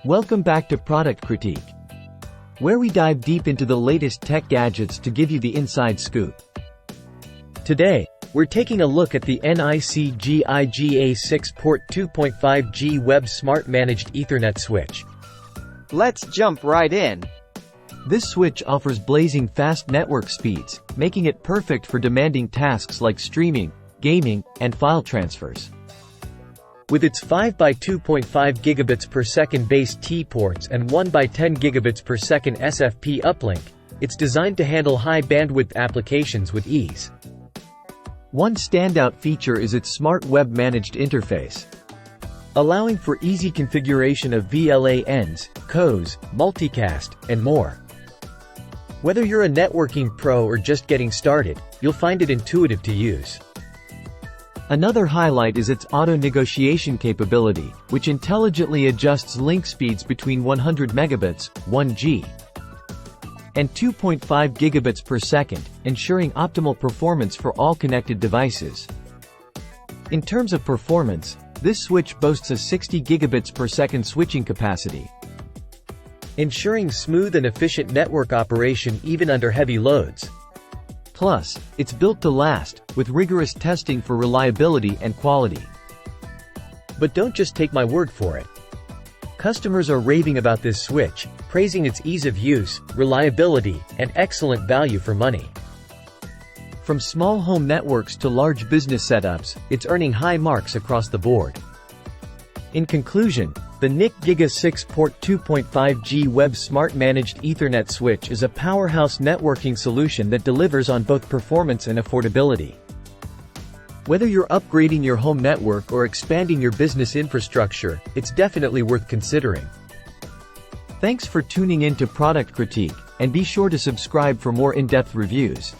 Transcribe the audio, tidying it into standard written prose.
Welcome back to Product Critique, where we dive deep into the latest tech gadgets to give you the inside scoop. Today, we're taking a look at the NICGIGA 6-port 2.5G Web Smart Managed Ethernet switch. Let's jump right in. This switch offers blazing fast network speeds, making it perfect for demanding tasks like streaming, gaming, and file transfers. With its 5 by 2.5 gigabits per second base T ports and 1 by 10 gigabits per second SFP uplink, it's designed to handle high bandwidth applications with ease. One standout feature is its smart web managed interface, allowing for easy configuration of VLANs, COs, multicast, and more. Whether you're a networking pro or just getting started, you'll find it intuitive to use. Another highlight is its auto-negotiation capability, which intelligently adjusts link speeds between 100 megabits, 1G, and 2.5 gigabits per second, ensuring optimal performance for all connected devices. In terms of performance, this switch boasts a 60 gigabits per second switching capacity, ensuring smooth and efficient network operation even under heavy loads. Plus, it's built to last, with rigorous testing for reliability and quality. But don't just take my word for it. Customers are raving about this switch, praising its ease of use, reliability, and excellent value for money. From small home networks to large business setups, it's earning high marks across the board. In conclusion, the NICGIGA 6-port 2.5G Web Smart Managed Ethernet switch is a powerhouse networking solution that delivers on both performance and affordability. Whether you're upgrading your home network or expanding your business infrastructure, it's definitely worth considering. Thanks for tuning in to Product Critique, and be sure to subscribe for more in-depth reviews.